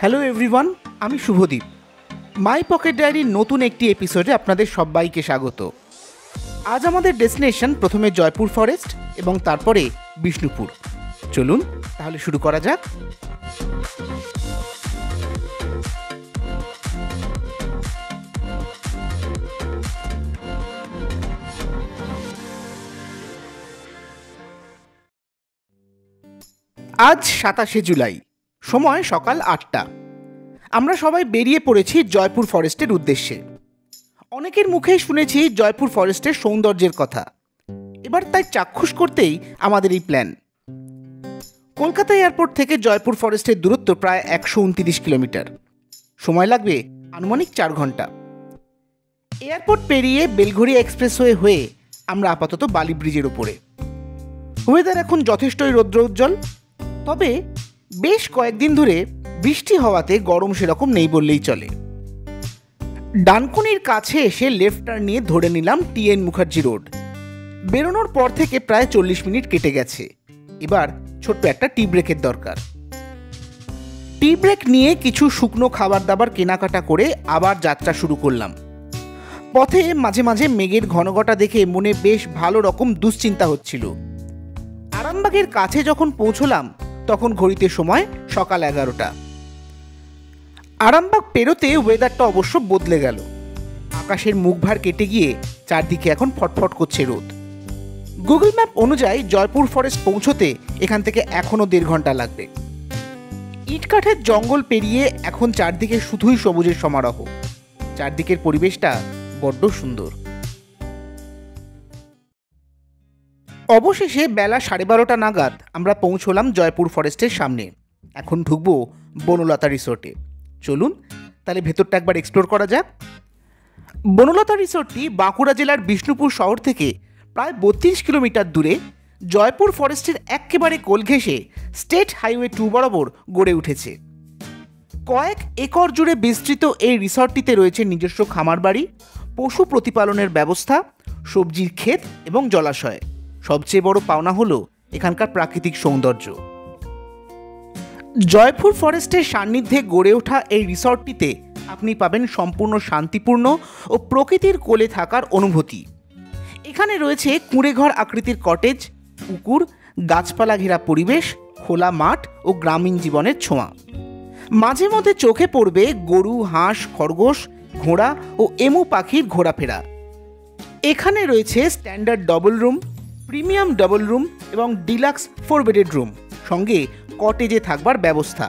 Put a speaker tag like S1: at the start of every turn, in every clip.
S1: Hello everyone, আমি Subhadip. My pocket ডায়েরির নতুন একটি এপিসোডে আপনাদের সবাইকে স্বাগত। আজ আমাদের ডেস্টিনেশন প্রথমে জয়পুর ফরেস্ট এবং তারপরে বিষ্ণুপুর। চলুন তাহলে শুরু করা যাক। আজ 27শে জুলাই, সময় সকাল 8টা। আমরা সবাই বেরিয়ে পড়েছি জয়পুর ফরেস্টের উদ্দেশ্যে। অনেকের মুখেই শুনেছি জয়পুর ফরেস্টের সৌন্দর্যের কথা। এবার তাই চাক্ষুষ করতেই আমাদের এই প্ল্যান। কলকাতা এয়ারপোর্ট থেকে জয়পুর ফরেস্টের দূরত্ব প্রায় 129 কিলোমিটার। সময় লাগবে আনুমানিক 4 ঘন্টা। এয়ারপোর্ট পেরিয়ে বেলঘড়িয়া এক্সপ্রেসওয়ে হয়ে আমরা আপাতত বালি ব্রিজের ওপরে। ওয়েদার এখন যথেষ্টই রৌদ্রোজ্জ্বল, তবে বেশ কয়েকদিন ধরে বৃষ্টি হওয়াতে গরম সেরকম নেই বললেই চলে। ডানকুনির কাছে এসে লেফট টার্ন নিয়ে ধরে নিলাম টিএন মুখার্জি রোড। বেরোনোর পর থেকে প্রায় 40 মিনিট কেটে গেছে। এবার ছোট্ট একটা টি ব্রেকের দরকার। টি ব্রেক নিয়ে কিছু শুকনো খাবার দাবার কেনাকাটা করে আবার যাত্রা শুরু করলাম। পথে মাঝে মাঝে মেঘের ঘনঘটা দেখে মনে বেশ ভালো রকম দুশ্চিন্তা হচ্ছিল। আরামবাগের কাছে যখন পৌঁছলাম তখন ঘড়িতে সময় সকাল 11টা। আরামবাগ পেরোতে ওয়েদারটা অবশ্য বদলে গেল। আকাশের মুখভার কেটে গিয়ে চারদিকে এখন ফটফট করছে রোদ। গুগল ম্যাপ অনুযায়ী জয়পুর ফরেস্ট পৌঁছতে এখান থেকে এখনো 1.5 ঘন্টা লাগবে। ইটকাঠের জঙ্গল পেরিয়ে এখন চারদিকে শুধুই সবুজের সমারোহ। চারদিকের পরিবেশটা বড্ড সুন্দর। অবশেষে বেলা 12:30 নাগাদ আমরা পৌঁছলাম জয়পুর ফরেস্টের সামনে। এখন ঢুকবো বনলতা রিসোর্টে। চলুন তাহলে ভেতরটা একবার এক্সপ্লোর করা যাক। বনলতা রিসোর্টটি বাঁকুড়া জেলার বিষ্ণুপুর শহর থেকে প্রায় 32 কিলোমিটার দূরে জয়পুর ফরেস্টের একেবারে কোল ঘেঁষে স্টেট হাইওয়ে 2 বরাবর গড়ে উঠেছে। কয়েক একর জুড়ে বিস্তৃত এই রিসর্টটিতে রয়েছে নিজস্ব খামার বাড়ি, পশু প্রতিপালনের ব্যবস্থা, সবজির ক্ষেত এবং জলাশয়। সবচেয়ে বড় পাওনা হলো এখানকার প্রাকৃতিক সৌন্দর্য। জয়পুর ফরেস্টের সান্নিধ্যে গড়ে ওঠা এই রিসর্টটিতে আপনি পাবেন সম্পূর্ণ শান্তিপূর্ণ ও প্রকৃতির কোলে থাকার অনুভূতি। এখানে রয়েছে কুঁড়েঘর আকৃতির কটেজ, পুকুর, গাছপালা ঘেরা পরিবেশ, খোলা মাঠ ও গ্রামীণ জীবনের ছোঁয়া। মাঝে মধ্যে চোখে পড়বে গরু, হাঁস, খরগোশ, ঘোড়া ও এমু পাখির ঘোরাফেরা। এখানে রয়েছে standard double room, premium double room এবং ডিলাক্স 4 বেডেড রুম, সঙ্গে কটেজে থাকবার ব্যবস্থা।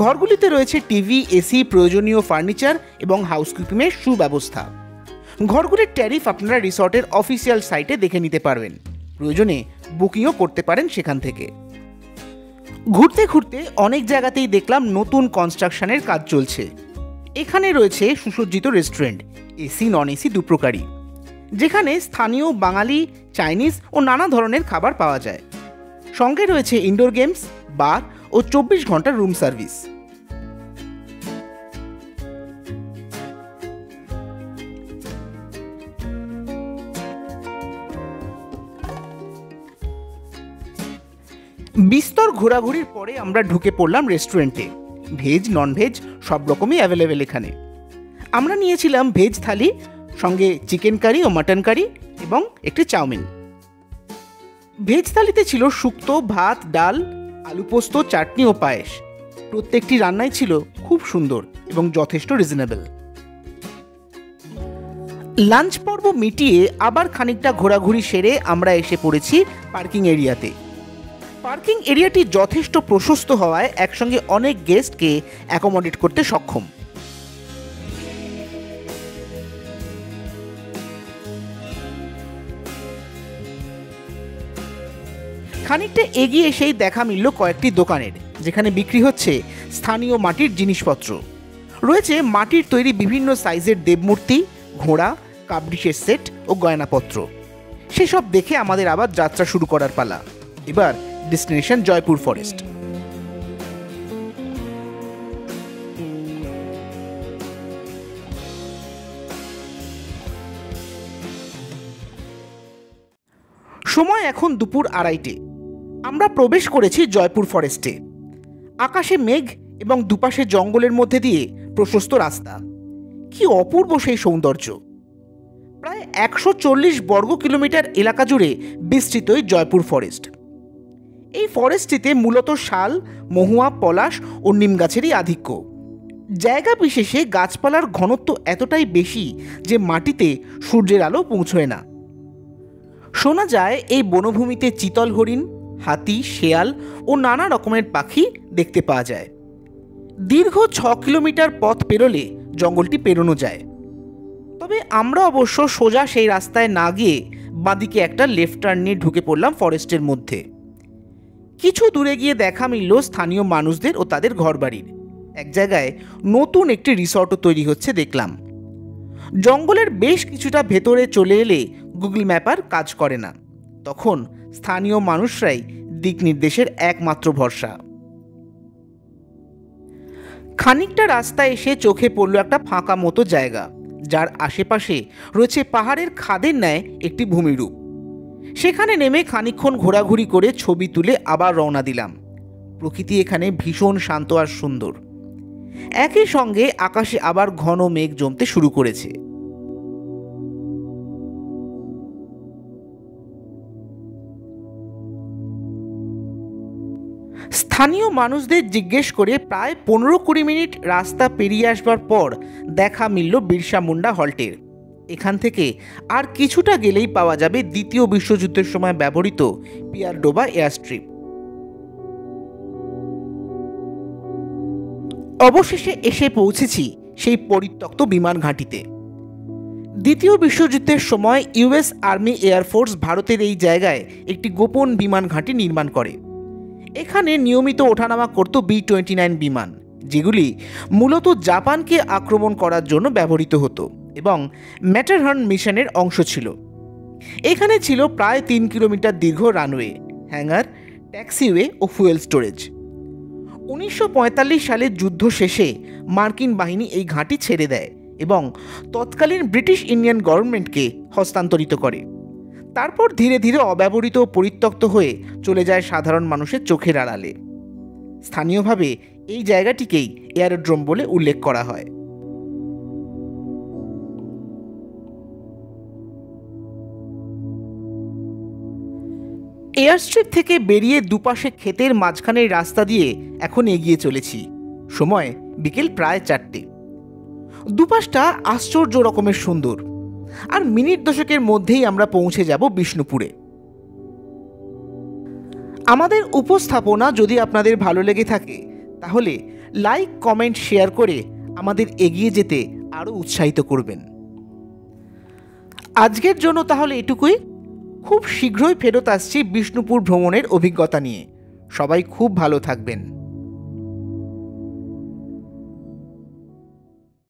S1: ঘরগুলিতে রয়েছে টিভি, এসি, প্রয়োজনীয় ফার্নিচার এবং হাউসকিপিংয়ের সুব্যবস্থা। ঘরগুলির ট্যারিফ আপনারা রিসর্টের অফিসিয়াল সাইটে দেখে নিতে পারবেন। প্রয়োজনে বুকিংও করতে পারেন সেখান থেকে। ঘুরতে ঘুরতে অনেক জায়গাতেই দেখলাম নতুন কনস্ট্রাকশনের কাজ চলছে। এখানে রয়েছে সুসজ্জিত রেস্টুরেন্ট, এসি নন এসি দুপ্রকারই, যেখানে স্থানীয় বাঙালি, চাইনিজ ও নানা ধরনের খাবার পাওয়া যায়। সঙ্গে রয়েছে ইনডোর গেমস, বার ও 24 ঘন্টার রুম সার্ভিস। বিস্তর ঘোরাঘুরির পরে আমরা ঢুকে পড়লাম রেস্টুরেন্টে। ভেজ, নন ভেজ সব রকমই অ্যাভেলেবেল এখানে। আমরা নিয়েছিলাম ভেজ থালি, সঙ্গে চিকেন কারি ও মাটন কারি এবং একটি চাউমিন। ভেজ থালিতে ছিল শুক্তো, ভাত, ডাল, আলু পোস্ত, চাটনি ও পায়েস। প্রত্যেকটি রান্নাই ছিল খুব সুন্দর এবং যথেষ্ট রিজনেবল। লাঞ্চ পর্ব মিটিয়ে আবার খানিকটা ঘোরাঘুরি সেরে আমরা এসে পড়েছি পার্কিং এরিয়াতে। পার্কিং এরিয়াটি যথেষ্ট প্রশস্ত হওয়ায় একসঙ্গে অনেক গেস্টকে অ্যাকোমোডেট করতে সক্ষম। খানিকটা এগিয়ে এসেই দেখা মিলল কয়েকটি দোকানের, যেখানে বিক্রি হচ্ছে স্থানীয় মাটির জিনিসপত্র। রয়েছে মাটির তৈরি বিভিন্ন সাইজের দেবমূর্তি, ঘোড়া, কাপডিশের সেট ও গয়নাপত্র। সেসব দেখে আমাদের আবার যাত্রা শুরু করার পালা। এবার ডেস্টিনেশন জয়পুর ফরেস্ট। সময় এখন দুপুর 2:30। আমরা প্রবেশ করেছি জয়পুর ফরেস্টে। আকাশে মেঘ এবং দুপাশে জঙ্গলের মধ্যে দিয়ে প্রশস্ত রাস্তা। কি অপূর্ব সেই সৌন্দর্য! প্রায় 140 বর্গ কিলোমিটার এলাকা জুড়ে বিস্তৃত এই জয়পুর ফরেস্ট। এই ফরেস্টটিতে মূলত শাল, মহুয়া, পলাশ ও নিম গাছেরই আধিক্য। জায়গা বিশেষে গাছপালার ঘনত্ব এতটাই বেশি যে মাটিতে সূর্যের আলো পৌঁছয় না। শোনা যায় এই বনভূমিতে চিতল হরিণ, হাতি, শেয়াল ও নানা রকমের পাখি দেখতে পাওয়া যায়। দীর্ঘ 6 কিলোমিটার পথ পেরোলে জঙ্গলটি পেরোনো যায়। তবে আমরা অবশ্য সোজা সেই রাস্তায় না গিয়ে বাঁদিকে একটা লেফট টার্ন নিয়ে ঢুকে পড়লাম ফরেস্টের মধ্যে। কিছু দূরে গিয়ে দেখা মিলল স্থানীয় মানুষদের ও তাদের ঘরবাড়ির। এক জায়গায় নতুন একটি রিসর্টও তৈরি হচ্ছে দেখলাম। জঙ্গলের বেশ কিছুটা ভেতরে চলে এলে গুগল ম্যাপ আর কাজ করে না। তখন স্থানীয় মানুষরাই দিক নির্দেশের একমাত্র ভরসা। খানিকটা রাস্তা এসে চোখে পড়ল একটা ফাঁকা মতো জায়গা, যার আশেপাশে রয়েছে পাহাড়ের খাদের ন্যায় একটি ভূমিরূপ। সেখানে নেমে খানিকক্ষণ ঘোরাঘুরি করে ছবি তুলে আবার রওনা দিলাম। প্রকৃতি এখানে ভীষণ শান্ত আর সুন্দর। একই সঙ্গে আকাশে আবার ঘন মেঘ জমতে শুরু করেছে। স্থানীয় মানুষদের জিজ্ঞেস করে প্রায় 15-20 মিনিট রাস্তা পেরিয়ে আসবার পর দেখা মিলল বিরসা মুন্ডা হল্টের। এখান থেকে আর কিছুটা গেলেই পাওয়া যাবে দ্বিতীয় বিশ্বযুদ্ধের সময় ব্যবহৃত পিয়ারডোবা এয়ারস্ট্রিপ। অবশেষে এসে পৌঁছেছি সেই পরিত্যক্ত বিমান ঘাঁটিতে। দ্বিতীয় বিশ্বযুদ্ধের সময় ইউএস আর্মি এয়ারফোর্স ভারতের এই জায়গায় একটি গোপন বিমান ঘাঁটি নির্মাণ করে। এখানে নিয়মিত ওঠানামা করত B-29 বিমান, যেগুলি মূলত জাপানকে আক্রমণ করার জন্য ব্যবহৃত হতো এবং ম্যাটারহার্ন মিশনের অংশ ছিল। এখানে ছিল প্রায় 3 কিলোমিটার দীর্ঘ রানওয়ে, হ্যাঙ্গার, ট্যাক্সিওয়ে ও ফুয়েল স্টোরেজ। 1945 সালে যুদ্ধ শেষে মার্কিন বাহিনী এই ঘাঁটি ছেড়ে দেয় এবং তৎকালীন ব্রিটিশ ইন্ডিয়ান গভর্নমেন্টকে হস্তান্তরিত করে। তারপর ধীরে ধীরে অব্যবহৃত ও পরিত্যক্ত হয়ে চলে যায় সাধারণ মানুষের চোখের আড়ালে। স্থানীয়ভাবে এই জায়গাটিকেই এয়ারোড্রোম বলে উল্লেখ করা হয়। এয়ারস্ট্রিপ থেকে বেরিয়ে দুপাশে ক্ষেতের মাঝখানের রাস্তা দিয়ে এখন এগিয়ে চলেছি। সময় বিকেল প্রায় 4টে। দুপাশটা আশ্চর্য রকমের সুন্দর। আর মিনিট দশেকের মধ্যেই আমরা পৌঁছে যাব বিষ্ণুপুরে। আমাদের উপস্থাপনা যদি আপনাদের ভালো লেগে থাকে তাহলে লাইক, কমেন্ট, শেয়ার করে আমাদের এগিয়ে যেতে আরও উৎসাহিত করবেন। আজকের জন্য তাহলে এটুকুই। খুব শীঘ্রই ফেরত আসছি বিষ্ণুপুর ভ্রমণের অভিজ্ঞতা নিয়ে। সবাই খুব ভালো থাকবেন।